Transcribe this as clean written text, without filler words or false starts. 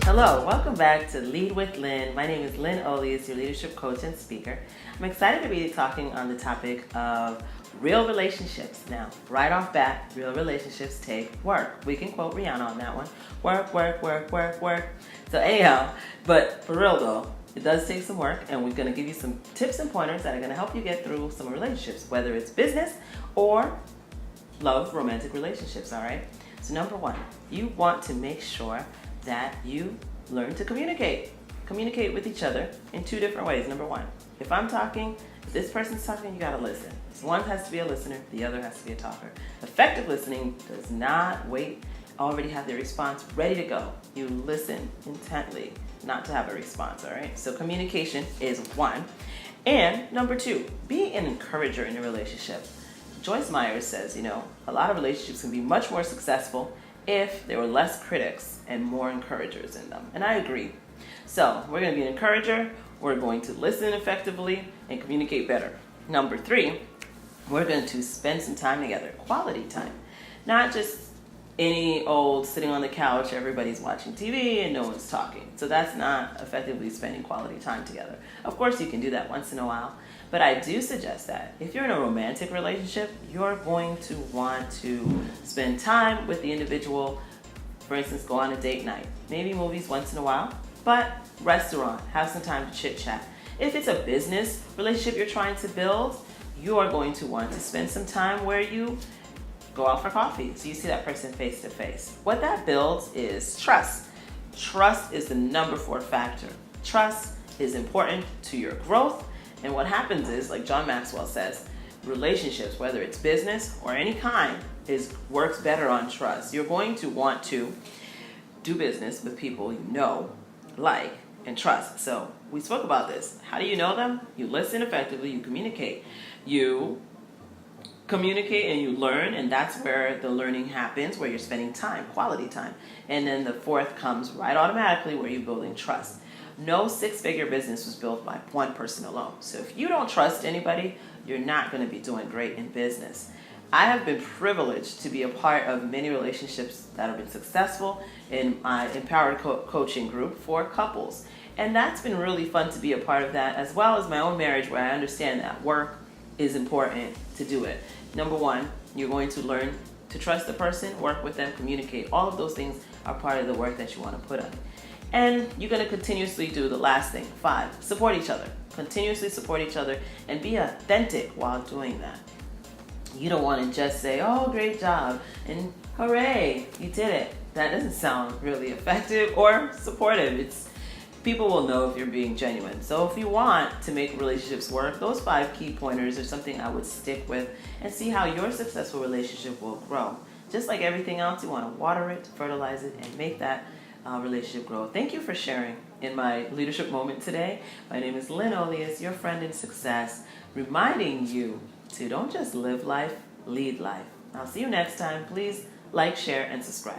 Hello, welcome back to Lead with Lynn. My name is Lynn Olias, your leadership coach and speaker. I'm excited to be talking on the topic of real relationships. Now, right off bat, real relationships take work. We can quote Rihanna on that one. Work, work, work, work, work. So anyhow, but for real though, it does take some work, and we're going to give you some tips and pointers that are going to help you get through some relationships, whether it's business or love, romantic relationships, all right? So number one, you want to make sure that you learn to communicate. Communicate with each other in two different ways. Number one, if I'm talking, if this person's talking, you gotta listen. So one has to be a listener, the other has to be a talker. Effective listening does not wait, already have the response ready to go. You listen intently, not to have a response, all right? So communication is one. And number two, be an encourager in a relationship. Joyce Meyer says, a lot of relationships can be much more successful if there were less critics and more encouragers in them. And I agree. So we're going to be an encourager, we're going to listen effectively and communicate better. Number three, we're going to spend some time together, quality time. Not just any old sitting on the couch, everybody's watching TV and no one's talking. So that's not effectively spending quality time together. Of course you can do that once in a while, but I do suggest that if you're in a romantic relationship, you're going to want to spend time with the individual. For instance, go on a date night, maybe movies once in a while, but restaurant, have some time to chit chat. If it's a business relationship you're trying to build, you are going to want to spend some time where you go out for coffee, so you see that person face to face. What that builds is trust. Trust is the number 4 factor. Trust is important to your growth, and what happens is, like John Maxwell says, relationships, whether it's business or any kind, works better on trust. You're going to want to do business with people you know, like, and trust. So we spoke about this. How do you know them? You listen effectively, you communicate. You communicate and you learn, and that's where the learning happens, where you're spending time, quality time. And then the 4th comes right automatically, where you're building trust. No 6-figure business was built by one person alone. So if you don't trust anybody, you're not going to be doing great in business. I have been privileged to be a part of many relationships that have been successful in my empowered coaching group for couples. And that's been really fun to be a part of that, as well as my own marriage, where I understand that work is important to do it. Number one, you're going to learn to trust the person, work with them, communicate. All of those things are part of the work that you want to put on. And you're going to continuously do the last thing. 5, support each other. Continuously support each other and be authentic while doing that. You don't want to just say, oh, great job, and hooray, you did it. That doesn't sound really effective or supportive. People will know if you're being genuine. So if you want to make relationships work, those 5 key pointers are something I would stick with and see how your successful relationship will grow. Just like everything else, you want to water it, fertilize it, and make that relationship grow. Thank you for sharing in my leadership moment today. My name is Lynn Olias, your friend in success, reminding you to don't just live life, lead life. I'll see you next time. Please like, share, and subscribe.